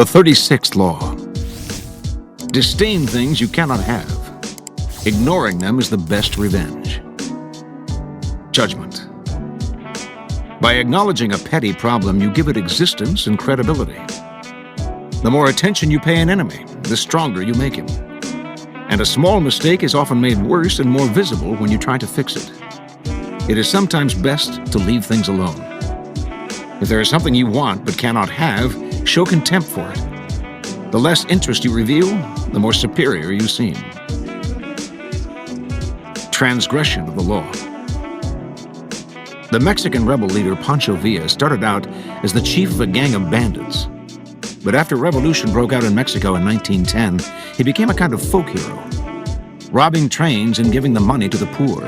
The 36th Law. Disdain things you cannot have. Ignoring them is the best revenge. Judgment. By acknowledging a petty problem, you give it existence and credibility. The more attention you pay an enemy, the stronger you make him. And a small mistake is often made worse and more visible when you try to fix it. It is sometimes best to leave things alone. If there is something you want but cannot have, show contempt for it. The less interest you reveal, the more superior you seem. Transgression of the law. The Mexican rebel leader Pancho Villa started out as the chief of a gang of bandits. But after revolution broke out in Mexico in 1910, he became a kind of folk hero, robbing trains and giving the money to the poor,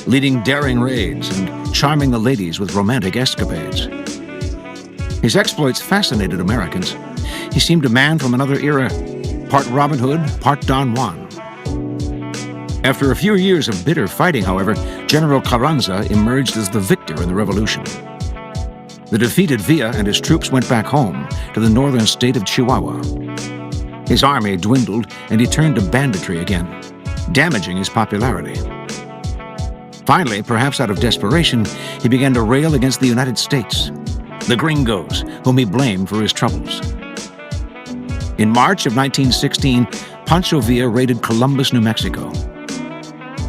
leading daring raids and charming the ladies with romantic escapades. His exploits fascinated Americans. He seemed a man from another era, part Robin Hood, part Don Juan. After a few years of bitter fighting, however, General Carranza emerged as the victor in the revolution. The defeated Villa and his troops went back home to the northern state of Chihuahua. His army dwindled and he turned to banditry again, damaging his popularity. Finally, perhaps out of desperation, he began to rail against the United States, the gringos, whom he blamed for his troubles. In March of 1916, Pancho Villa raided Columbus, New Mexico.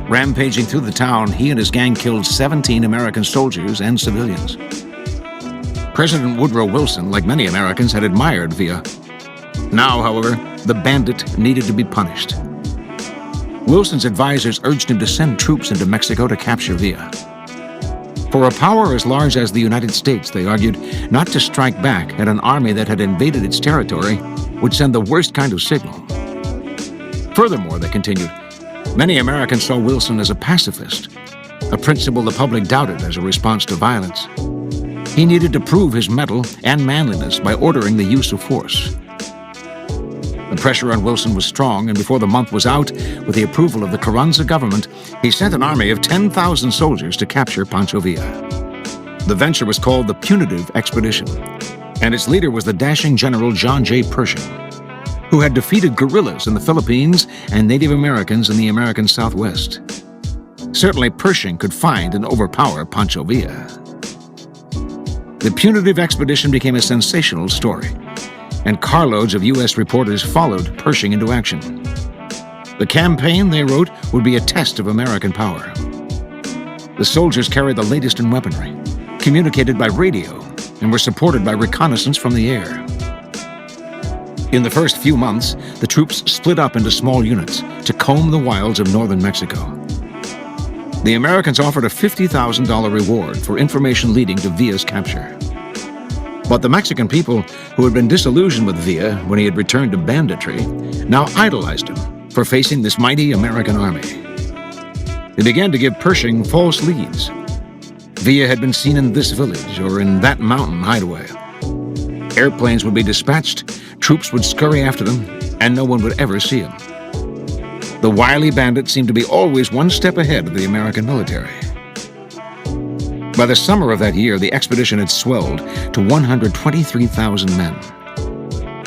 Rampaging through the town, he and his gang killed 17 American soldiers and civilians. President Woodrow Wilson, like many Americans, had admired Villa. Now, however, the bandit needed to be punished. Wilson's advisors urged him to send troops into Mexico to capture Villa. For a power as large as the United States, they argued, not to strike back at an army that had invaded its territory would send the worst kind of signal. Furthermore, they continued, many Americans saw Wilson as a pacifist, a principle the public doubted as a response to violence. He needed to prove his mettle and manliness by ordering the use of force. The pressure on Wilson was strong, and before the month was out, with the approval of the Carranza government, he sent an army of 10,000 soldiers to capture Pancho Villa. The venture was called the Punitive Expedition, and its leader was the dashing General John J. Pershing, who had defeated guerrillas in the Philippines and Native Americans in the American Southwest. Certainly Pershing could find and overpower Pancho Villa. The Punitive Expedition became a sensational story, and carloads of U.S. reporters followed Pershing into action. The campaign, they wrote, would be a test of American power. The soldiers carried the latest in weaponry, communicated by radio, and were supported by reconnaissance from the air. In the first few months, the troops split up into small units to comb the wilds of northern Mexico. The Americans offered a $50,000 reward for information leading to Villa's capture. But the Mexican people, who had been disillusioned with Villa when he had returned to banditry, now idolized him for facing this mighty American army. They began to give Pershing false leads. Villa had been seen in this village or in that mountain hideaway. Airplanes would be dispatched, troops would scurry after them, and no one would ever see him. The wily bandit seemed to be always one step ahead of the American military. By the summer of that year, the expedition had swelled to 123,000 men.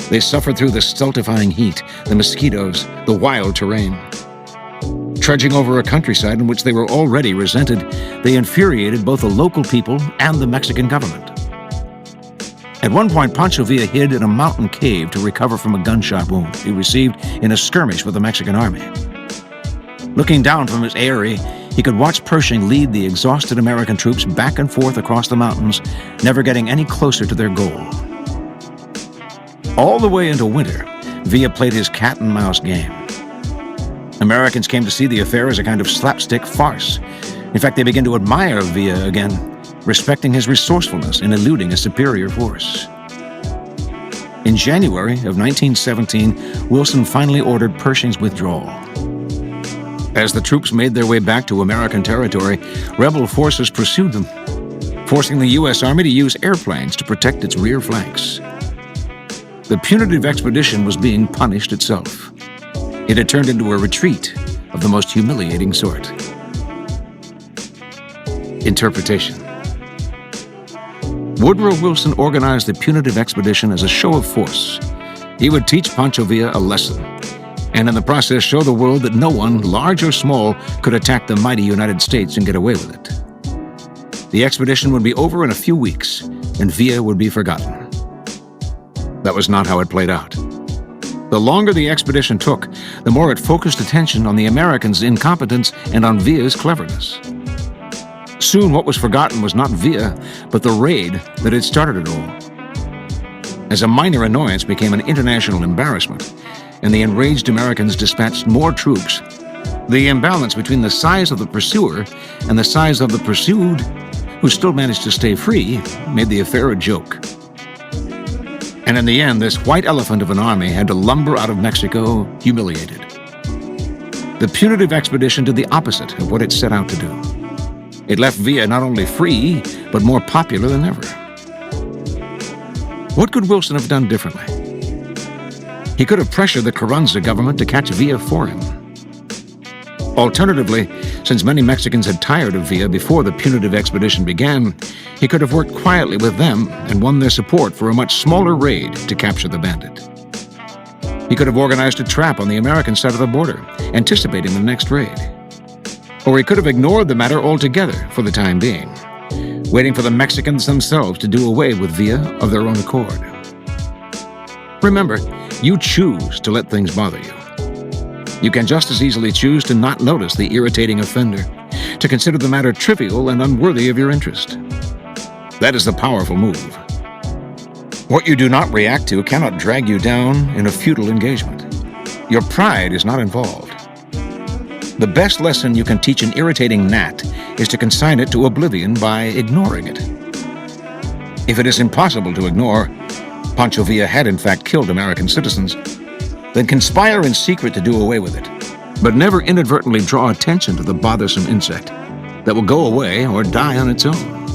They suffered through the stultifying heat, the mosquitoes, the wild terrain. Trudging over a countryside in which they were already resented, they infuriated both the local people and the Mexican government. At one point, Pancho Villa hid in a mountain cave to recover from a gunshot wound he received in a skirmish with the Mexican army. Looking down from his eyrie, he could watch Pershing lead the exhausted American troops back and forth across the mountains, never getting any closer to their goal. All the way into winter, Villa played his cat-and-mouse game. Americans came to see the affair as a kind of slapstick farce. In fact, they began to admire Villa again, respecting his resourcefulness in eluding a superior force. In January of 1917, Wilson finally ordered Pershing's withdrawal. As the troops made their way back to American territory, rebel forces pursued them, forcing the U.S. Army to use airplanes to protect its rear flanks. The Punitive Expedition was being punished itself. It had turned into a retreat of the most humiliating sort. Interpretation. Woodrow Wilson organized the punitive expedition as a show of force. He would teach Pancho Villa a lesson, and in the process show the world that no one, large or small, could attack the mighty United States and get away with it. The expedition would be over in a few weeks, and Villa would be forgotten. That was not how it played out. The longer the expedition took, the more it focused attention on the Americans' incompetence and on Villa's cleverness. Soon what was forgotten was not Villa, but the raid that had started it all. As a minor annoyance became an international embarrassment, and the enraged Americans dispatched more troops, the imbalance between the size of the pursuer and the size of the pursued, who still managed to stay free, made the affair a joke. And in the end, this white elephant of an army had to lumber out of Mexico humiliated. The punitive expedition did the opposite of what it set out to do. It left Villa not only free, but more popular than ever. What could Wilson have done differently? He could have pressured the Carranza government to catch Villa for him. Alternatively, since many Mexicans had tired of Villa before the punitive expedition began, he could have worked quietly with them and won their support for a much smaller raid to capture the bandit. He could have organized a trap on the American side of the border, anticipating the next raid. Or he could have ignored the matter altogether for the time being, waiting for the Mexicans themselves to do away with Villa of their own accord. Remember, you choose to let things bother you. You can just as easily choose to not notice the irritating offender, to consider the matter trivial and unworthy of your interest. That is the powerful move. What you do not react to cannot drag you down in a futile engagement. Your pride is not involved. The best lesson you can teach an irritating gnat is to consign it to oblivion by ignoring it. If it is impossible to ignore, Pancho Villa had in fact killed American citizens, then conspire in secret to do away with it, but never inadvertently draw attention to the bothersome insect that will go away or die on its own.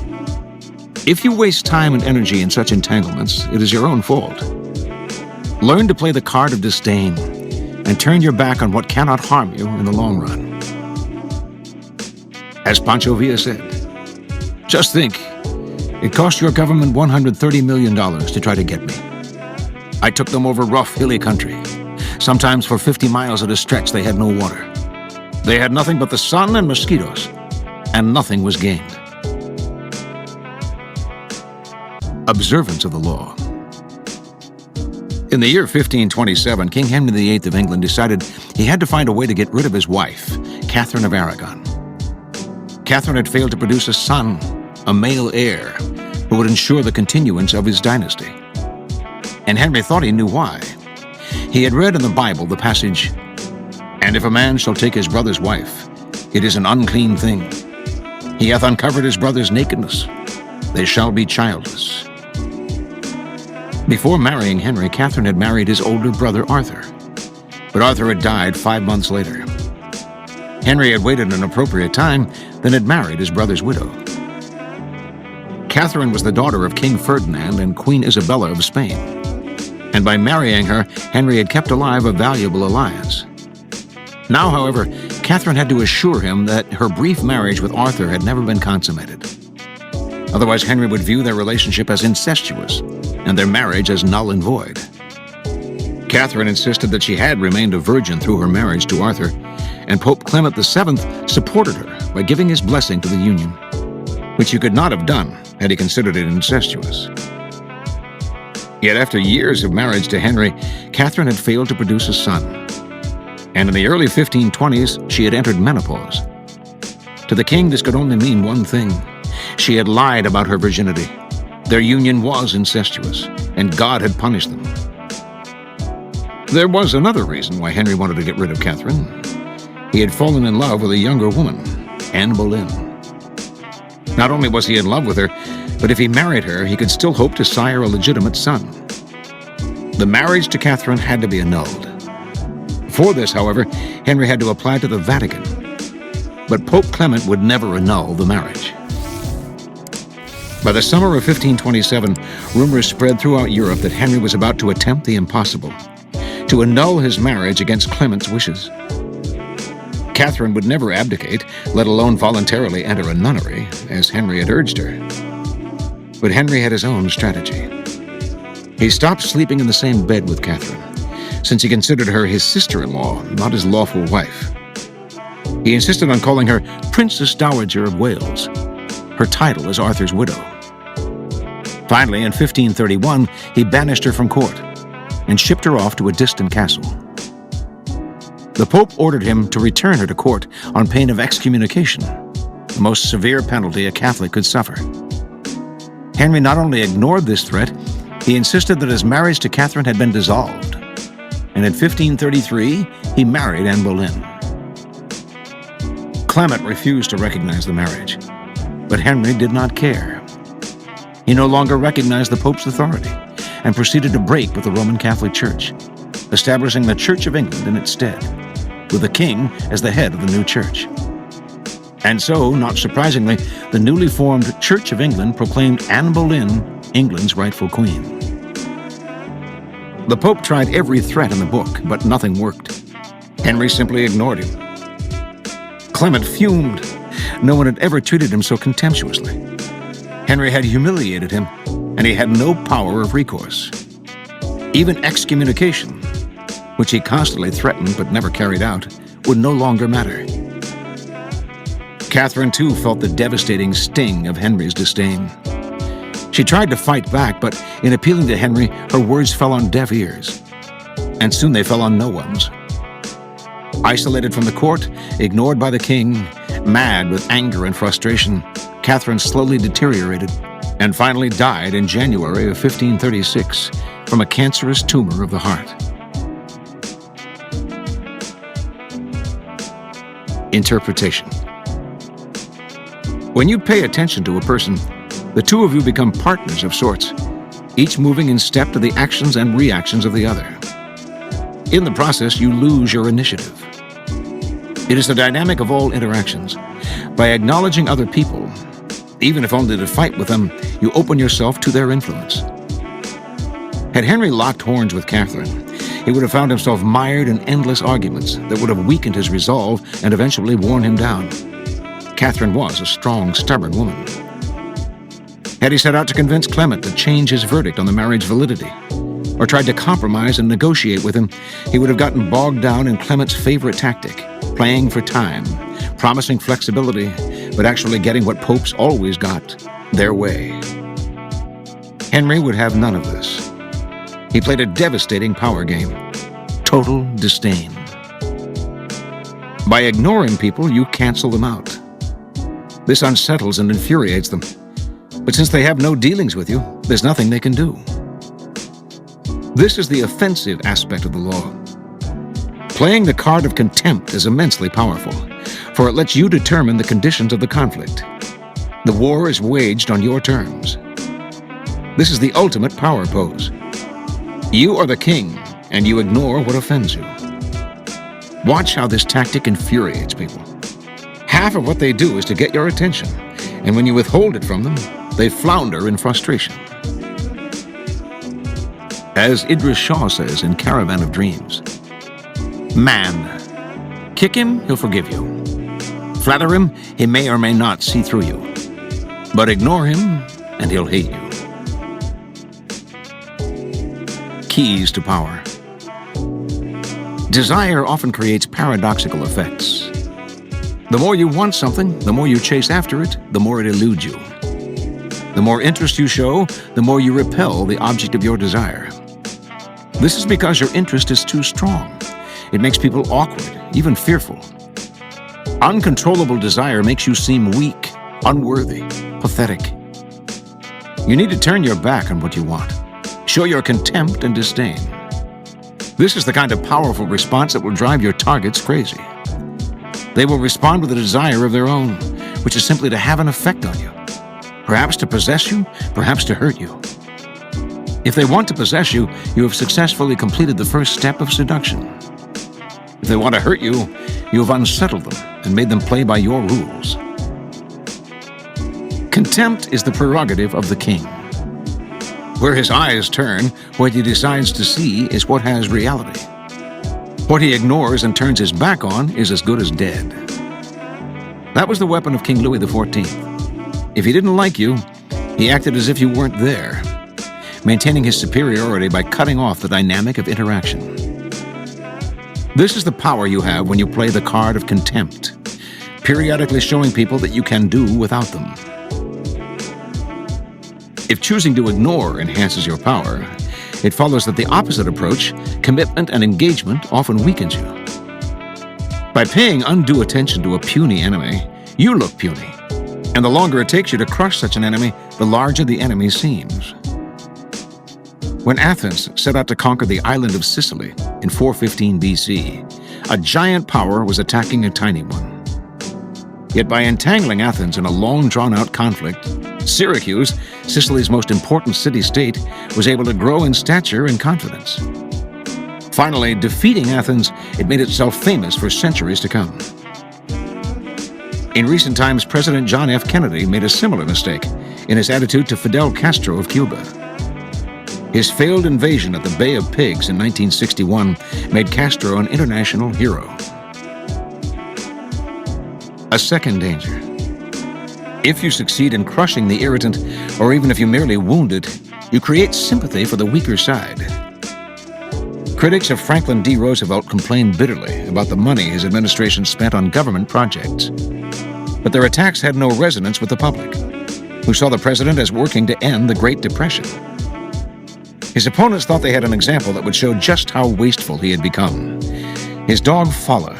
If you waste time and energy in such entanglements, it is your own fault. Learn to play the card of disdain and turn your back on what cannot harm you in the long run. As Pancho Villa said, just think, it cost your government $130 million to try to get me. I took them over rough, hilly country. Sometimes for 50 miles at a stretch they had no water. They had nothing but the sun and mosquitoes, and nothing was gained. Observance of the law. In the year 1527, King Henry VIII of England decided he had to find a way to get rid of his wife, Catherine of Aragon. Catherine had failed to produce a son, a male heir, who would ensure the continuance of his dynasty. And Henry thought he knew why. He had read in the Bible the passage, "And if a man shall take his brother's wife, it is an unclean thing. He hath uncovered his brother's nakedness. They shall be childless." Before marrying Henry, Catherine had married his older brother Arthur. But Arthur had died 5 months later. Henry had waited an appropriate time, then had married his brother's widow. Catherine was the daughter of King Ferdinand and Queen Isabella of Spain. And by marrying her, Henry had kept alive a valuable alliance. Now, however, Catherine had to assure him that her brief marriage with Arthur had never been consummated. Otherwise, Henry would view their relationship as incestuous and their marriage as null and void. Catherine insisted that she had remained a virgin through her marriage to Arthur, and Pope Clement VII supported her by giving his blessing to the union, which he could not have done had he considered it incestuous. Yet after years of marriage to Henry, Catherine had failed to produce a son. And in the early 1520s, she had entered menopause. To the king, this could only mean one thing. She had lied about her virginity. Their union was incestuous, and God had punished them. There was another reason why Henry wanted to get rid of Catherine. He had fallen in love with a younger woman, Anne Boleyn. Not only was he in love with her, but if he married her, he could still hope to sire a legitimate son. The marriage to Catherine had to be annulled. For this, however, Henry had to apply to the Vatican. But Pope Clement would never annul the marriage. By the summer of 1527, rumors spread throughout Europe that Henry was about to attempt the impossible, to annul his marriage against Clement's wishes. Catherine would never abdicate, let alone voluntarily enter a nunnery, as Henry had urged her. But Henry had his own strategy. He stopped sleeping in the same bed with Catherine, since he considered her his sister-in-law, not his lawful wife. He insisted on calling her Princess Dowager of Wales, her title as Arthur's widow. Finally, in 1531, he banished her from court and shipped her off to a distant castle. The Pope ordered him to return her to court on pain of excommunication, the most severe penalty a Catholic could suffer. Henry not only ignored this threat, he insisted that his marriage to Catherine had been dissolved, and in 1533, he married Anne Boleyn. Clement refused to recognize the marriage, but Henry did not care. He no longer recognized the Pope's authority and proceeded to break with the Roman Catholic Church, establishing the Church of England in its stead, with the king as the head of the new church. And so, not surprisingly, the newly formed Church of England proclaimed Anne Boleyn England's rightful queen. The Pope tried every threat in the book, but nothing worked. Henry simply ignored him. Clement fumed. No one had ever treated him so contemptuously. Henry had humiliated him, and he had no power of recourse. Even excommunication, which he constantly threatened but never carried out, would no longer matter. Catherine, too, felt the devastating sting of Henry's disdain. She tried to fight back, but in appealing to Henry, her words fell on deaf ears. And soon they fell on no one's. Isolated from the court, ignored by the king, mad with anger and frustration, Catherine slowly deteriorated and finally died in January of 1536 from a cancerous tumor of the heart. Interpretation. When you pay attention to a person, the two of you become partners of sorts, each moving in step to the actions and reactions of the other. In the process, you lose your initiative. It is the dynamic of all interactions. By acknowledging other people, even if only to fight with them, you open yourself to their influence. Had Henry locked horns with Catherine, he would have found himself mired in endless arguments that would have weakened his resolve and eventually worn him down. Catherine was a strong, stubborn woman. Had he set out to convince Clement to change his verdict on the marriage's validity, or tried to compromise and negotiate with him, he would have gotten bogged down in Clement's favorite tactic, playing for time, promising flexibility, but actually getting what popes always got, their way. Henry would have none of this. He played a devastating power game, total disdain. By ignoring people, you cancel them out. This unsettles and infuriates them. But since they have no dealings with you, there's nothing they can do. This is the offensive aspect of the law. Playing the card of contempt is immensely powerful, for it lets you determine the conditions of the conflict. The war is waged on your terms. This is the ultimate power pose. You are the king, and you ignore what offends you. Watch how this tactic infuriates people. Half of what they do is to get your attention, and when you withhold it from them, they flounder in frustration. As Idris Shah says in Caravan of Dreams, man, kick him, he'll forgive you. Flatter him, he may or may not see through you. But ignore him, and he'll hate you. Keys to power. Desire often creates paradoxical effects. The more you want something, the more you chase after it, the more it eludes you. The more interest you show, the more you repel the object of your desire. This is because your interest is too strong. It makes people awkward, even fearful. Uncontrollable desire makes you seem weak, unworthy, pathetic. You need to turn your back on what you want. Show your contempt and disdain. This is the kind of powerful response that will drive your targets crazy. They will respond with a desire of their own, which is simply to have an effect on you. Perhaps to possess you, perhaps to hurt you. If they want to possess you, you have successfully completed the first step of seduction. If they want to hurt you, you have unsettled them and made them play by your rules. Contempt is the prerogative of the king. Where his eyes turn, what he decides to see is what has reality. What he ignores and turns his back on is as good as dead. That was the weapon of King Louis XIV. If he didn't like you, He acted as if you weren't there, maintaining his superiority by cutting off the dynamic of interaction. This is the power you have when you play the card of contempt, periodically showing people that you can do without them. If choosing to ignore enhances your power, it follows that the opposite approach, commitment and engagement, often weakens you. By paying undue attention to a puny enemy, you look puny, and the longer it takes you to crush such an enemy, the larger the enemy seems. When Athens set out to conquer the island of Sicily in 415 BC, a giant power was attacking a tiny one. Yet by entangling Athens in a long drawn-out conflict, Syracuse, Sicily's most important city-state, was able to grow in stature and confidence. Finally, defeating Athens, it made itself famous for centuries to come. In recent times, President John F. Kennedy made a similar mistake in his attitude to Fidel Castro of Cuba. His failed invasion at the Bay of Pigs in 1961 made Castro an international hero. A second danger. If you succeed in crushing the irritant, or even if you merely wound it, you create sympathy for the weaker side. Critics of Franklin D. Roosevelt complained bitterly about the money his administration spent on government projects. But their attacks had no resonance with the public, who saw the president as working to end the Great Depression. His opponents thought they had an example that would show just how wasteful he had become. His dog Fala,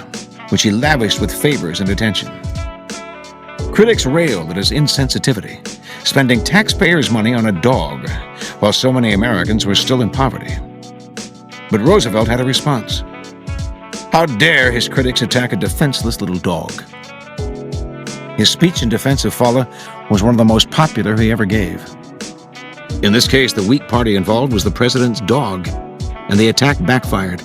which he lavished with favors and attention. Critics railed at his insensitivity, spending taxpayers' money on a dog, while so many Americans were still in poverty. But Roosevelt had a response. How dare his critics attack a defenseless little dog? His speech in defense of Fala was one of the most popular he ever gave. In this case, the weak party involved was the president's dog, and the attack backfired.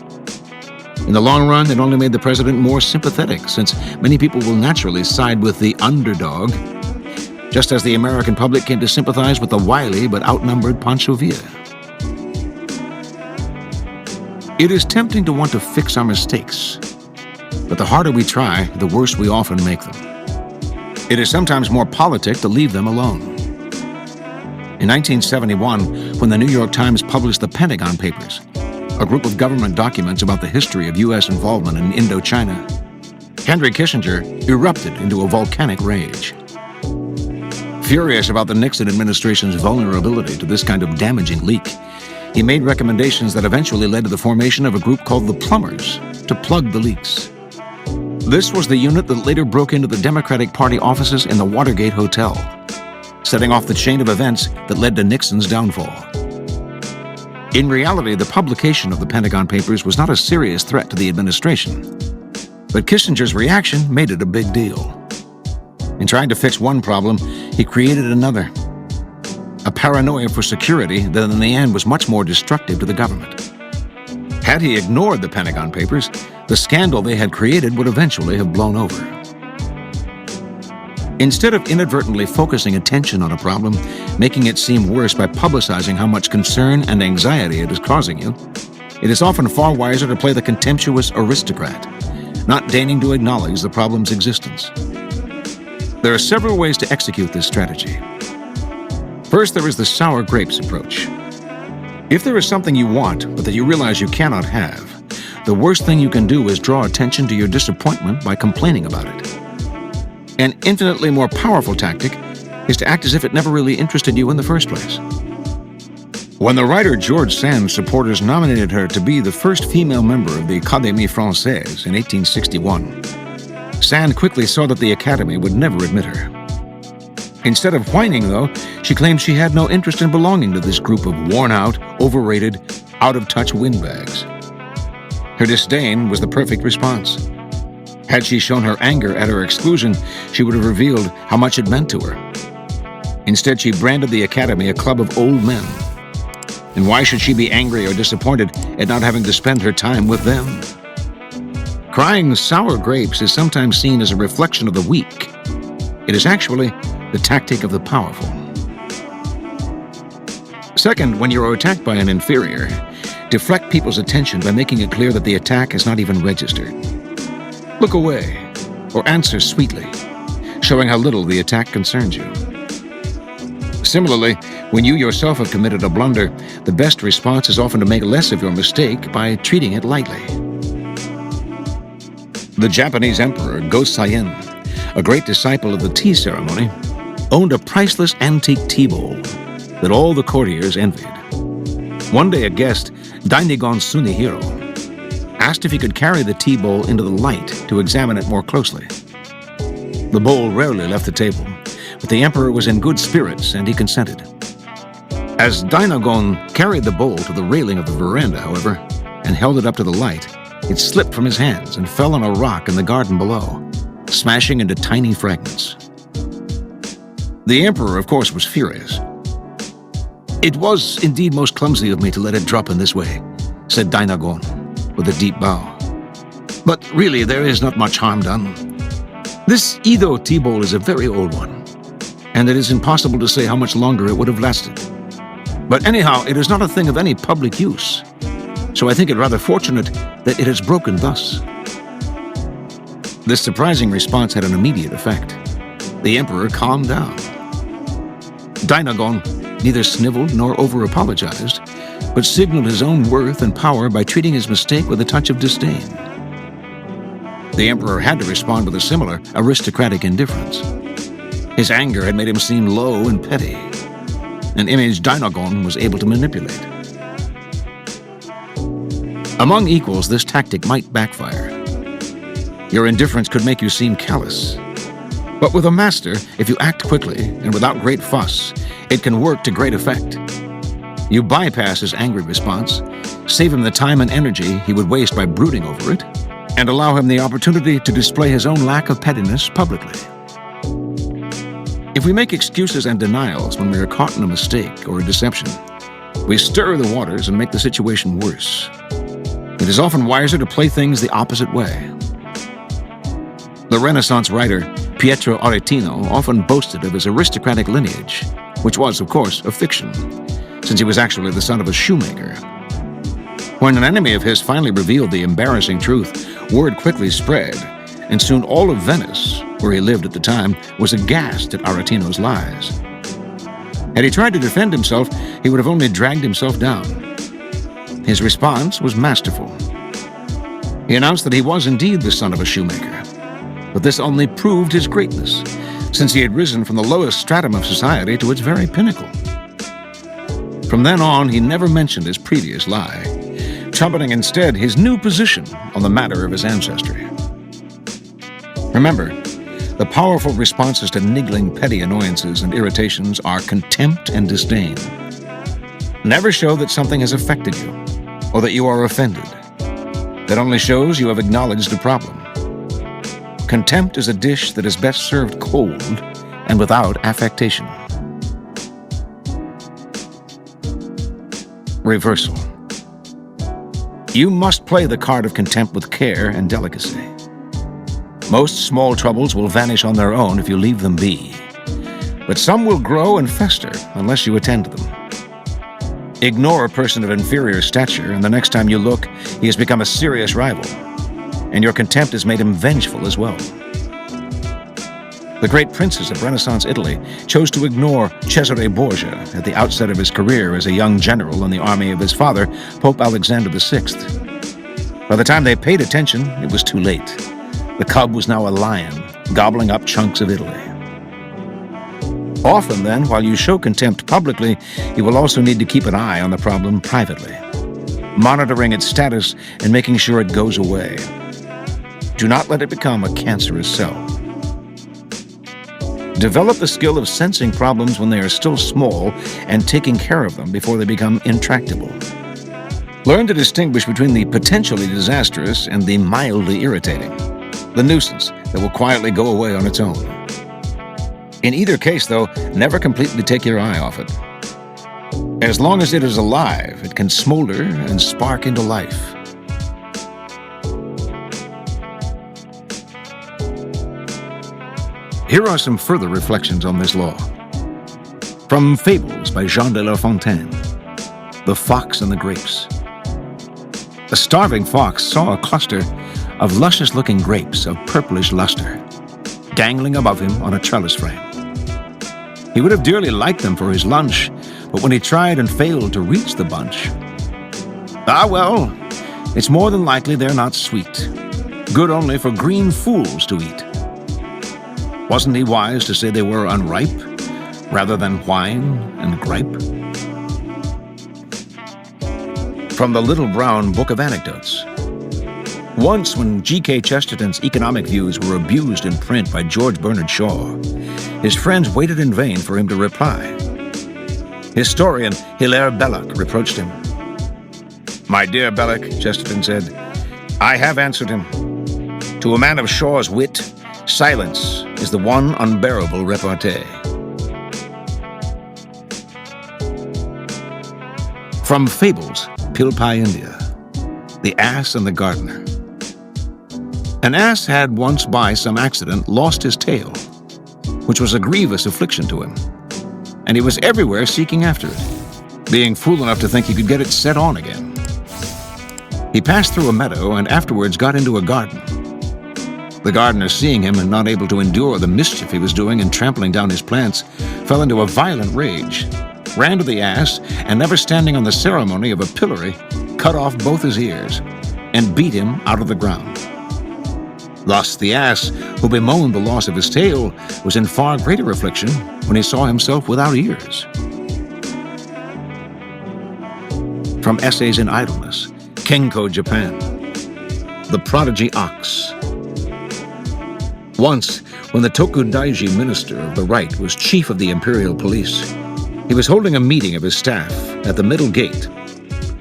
In the long run, it only made the president more sympathetic, since many people will naturally side with the underdog, just as the American public came to sympathize with the wily but outnumbered Pancho Villa. It is tempting to want to fix our mistakes, but the harder we try, the worse we often make them. It is sometimes more politic to leave them alone. In 1971, when the New York Times published the Pentagon Papers, a group of government documents about the history of U.S. involvement in Indochina, Henry Kissinger erupted into a volcanic rage. Furious about the Nixon administration's vulnerability to this kind of damaging leak, he made recommendations that eventually led to the formation of a group called the Plumbers to plug the leaks. This was the unit that later broke into the Democratic Party offices in the Watergate Hotel, setting off the chain of events that led to Nixon's downfall. In reality, the publication of the Pentagon Papers was not a serious threat to the administration, but Kissinger's reaction made it a big deal. In trying to fix one problem, he created another, a paranoia for security that in the end was much more destructive to the government. Had he ignored the Pentagon Papers, the scandal they had created would eventually have blown over. Instead of inadvertently focusing attention on a problem, making it seem worse by publicizing how much concern and anxiety it is causing you, it is often far wiser to play the contemptuous aristocrat, not deigning to acknowledge the problem's existence. There are several ways to execute this strategy. First, there is the sour grapes approach. If there is something you want, but that you realize you cannot have, the worst thing you can do is draw attention to your disappointment by complaining about it. An infinitely more powerful tactic is to act as if it never really interested you in the first place. When the writer George Sand's supporters nominated her to be the first female member of the Académie Française in 1861, Sand quickly saw that the Academy would never admit her. Instead of whining, though, she claimed she had no interest in belonging to this group of worn-out, overrated, out-of-touch windbags. Her disdain was the perfect response. Had she shown her anger at her exclusion, she would have revealed how much it meant to her. Instead, she branded the Academy a club of old men. And why should she be angry or disappointed at not having to spend her time with them? Crying sour grapes is sometimes seen as a reflection of the weak. It is actually the tactic of the powerful. Second, when you are attacked by an inferior, deflect people's attention by making it clear that the attack is not even registered. Look away, or answer sweetly, showing how little the attack concerns you. Similarly, when you yourself have committed a blunder, the best response is often to make less of your mistake by treating it lightly. The Japanese emperor Go-Saiin, a great disciple of the tea ceremony, owned a priceless antique tea bowl that all the courtiers envied. One day a guest, Dainigon Sunihiro, asked if he could carry the tea bowl into the light to examine it more closely. The bowl rarely left the table, but the emperor was in good spirits and he consented. As Dainagon carried the bowl to the railing of the veranda, however, and held it up to the light, it slipped from his hands and fell on a rock in the garden below, smashing into tiny fragments. The emperor, of course, was furious. "It was indeed most clumsy of me to let it drop in this way," said Dainagon with a deep bow. "But really, there is not much harm done. This Edo tea bowl is a very old one, and it is impossible to say how much longer it would have lasted. But anyhow, it is not a thing of any public use, so I think it rather fortunate that it has broken thus." This surprising response had an immediate effect. The emperor calmed down. Dainagon neither sniveled nor over-apologized, but signaled his own worth and power by treating his mistake with a touch of disdain. The emperor had to respond with a similar aristocratic indifference. His anger had made him seem low and petty, an image Dainagon was able to manipulate. Among equals, this tactic might backfire. Your indifference could make you seem callous. But with a master, if you act quickly and without great fuss, it can work to great effect. You bypass his angry response, save him the time and energy he would waste by brooding over it, and allow him the opportunity to display his own lack of pettiness publicly. If we make excuses and denials when we are caught in a mistake or a deception, we stir the waters and make the situation worse. It is often wiser to play things the opposite way. The Renaissance writer Pietro Aretino often boasted of his aristocratic lineage, which was, of course, a fiction, since he was actually the son of a shoemaker. When an enemy of his finally revealed the embarrassing truth, word quickly spread, and soon all of Venice, where he lived at the time, was aghast at Aretino's lies. Had he tried to defend himself, he would have only dragged himself down. His response was masterful. He announced that he was indeed the son of a shoemaker, but this only proved his greatness, since he had risen from the lowest stratum of society to its very pinnacle. From then on, he never mentioned his previous lie, trumpeting instead his new position on the matter of his ancestry. Remember, the powerful responses to niggling petty annoyances and irritations are contempt and disdain. Never show that something has affected you, or that you are offended. That only shows you have acknowledged a problem. Contempt is a dish that is best served cold and without affectation. Reversal. You must play the card of contempt with care and delicacy. Most small troubles will vanish on their own if you leave them be, but some will grow and fester unless you attend to them. Ignore a person of inferior stature, and the next time you look, he has become a serious rival, and your contempt has made him vengeful as well. The great princes of Renaissance Italy chose to ignore Cesare Borgia at the outset of his career as a young general in the army of his father, Pope Alexander VI. By the time they paid attention, it was too late. The cub was now a lion, gobbling up chunks of Italy. Often, then, while you show contempt publicly, you will also need to keep an eye on the problem privately, monitoring its status and making sure it goes away. Do not let it become a cancerous cell. Develop the skill of sensing problems when they are still small and taking care of them before they become intractable. Learn to distinguish between the potentially disastrous and the mildly irritating, the nuisance that will quietly go away on its own. In either case, though, never completely take your eye off it. As long as it is alive, it can smolder and spark into life. Here are some further reflections on this law. From Fables by Jean de La Fontaine, The Fox and the Grapes. A starving fox saw a cluster of luscious-looking grapes of purplish luster dangling above him on a trellis frame. He would have dearly liked them for his lunch, but when he tried and failed to reach the bunch, "Ah, well, it's more than likely they're not sweet. Good only for green fools to eat." Wasn't he wise to say they were unripe, rather than whine and gripe? From the Little Brown Book of Anecdotes. Once, when G.K. Chesterton's economic views were abused in print by George Bernard Shaw, his friends waited in vain for him to reply. Historian Hilaire Belloc reproached him. "My dear Belloc," Chesterton said, "I have answered him. To a man of Shaw's wit, silence is the one unbearable repartee." From Fables, Pilpai, India. The Ass and the Gardener. An ass had once by some accident lost his tail, which was a grievous affliction to him, and he was everywhere seeking after it, being fool enough to think he could get it set on again. He passed through a meadow and afterwards got into a garden. The gardener, seeing him and not able to endure the mischief he was doing in trampling down his plants, fell into a violent rage, ran to the ass, and never standing on the ceremony of a pillory, cut off both his ears, and beat him out of the ground. Thus the ass, who bemoaned the loss of his tail, was in far greater affliction when he saw himself without ears. From Essays in Idleness, Kenko, Japan. The Prodigy Ox. Once, when the Tokudaiji minister of the right was chief of the imperial police, he was holding a meeting of his staff at the middle gate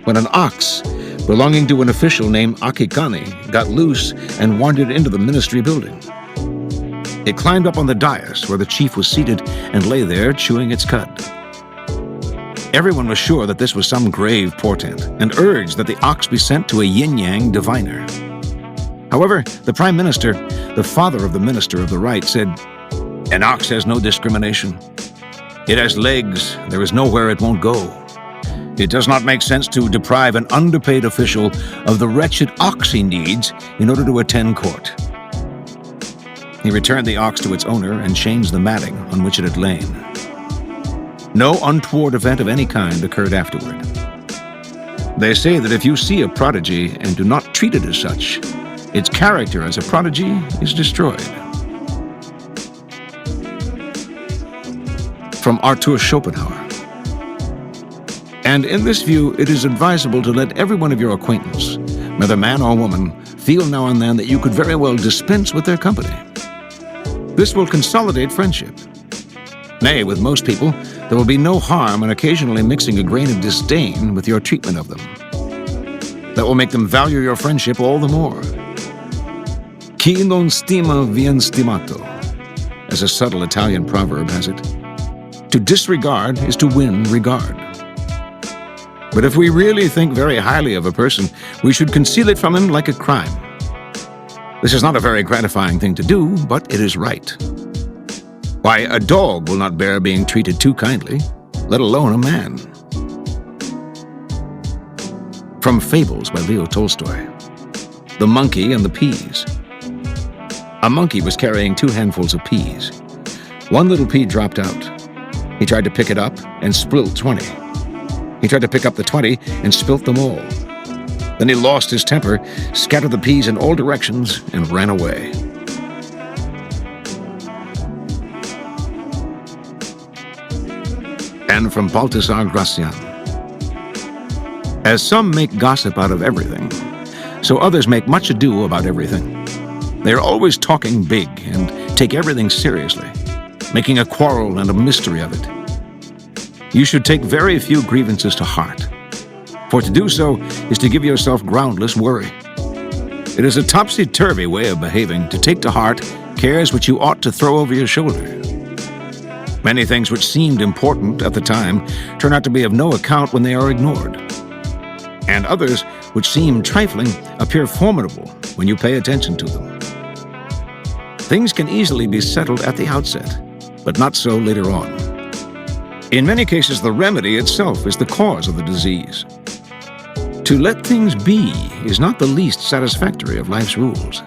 when an ox belonging to an official named Akikani got loose and wandered into the ministry building. It climbed up on the dais where the chief was seated and lay there chewing its cud. Everyone was sure that this was some grave portent and urged that the ox be sent to a yin-yang diviner. However, the prime minister, the father of the minister of the right, said, "An ox has no discrimination. It has legs, there is nowhere it won't go. It does not make sense to deprive an underpaid official of the wretched ox he needs in order to attend court." He returned the ox to its owner and changed the matting on which it had lain. No untoward event of any kind occurred afterward. They say that if you see a prodigy and do not treat it as such, its character as a prodigy is destroyed. From Arthur Schopenhauer. And in this view, it is advisable to let every one of your acquaintance, whether man or woman, feel now and then that you could very well dispense with their company. This will consolidate friendship. Nay, with most people, there will be no harm in occasionally mixing a grain of disdain with your treatment of them. That will make them value your friendship all the more. Chi non stima vien stimato, as a subtle Italian proverb has it. To disregard is to win regard. But if we really think very highly of a person, we should conceal it from him like a crime. This is not a very gratifying thing to do, but it is right. Why, a dog will not bear being treated too kindly, let alone a man. From Fables by Leo Tolstoy. The Monkey and the Peas. A monkey was carrying 2 handfuls of peas. One little pea dropped out. He tried to pick it up and spilt 20. He tried to pick up the 20 and spilt them all. Then he lost his temper, scattered the peas in all directions, and ran away. And from Baltasar Gracian. As some make gossip out of everything, so others make much ado about everything. They are always talking big and take everything seriously, making a quarrel and a mystery of it. You should take very few grievances to heart, for to do so is to give yourself groundless worry. It is a topsy-turvy way of behaving to take to heart cares which you ought to throw over your shoulder. Many things which seemed important at the time turn out to be of no account when they are ignored. And others which seem trifling appear formidable when you pay attention to them. Things can easily be settled at the outset, but not so later on. In many cases, the remedy itself is the cause of the disease. To let things be is not the least satisfactory of life's rules.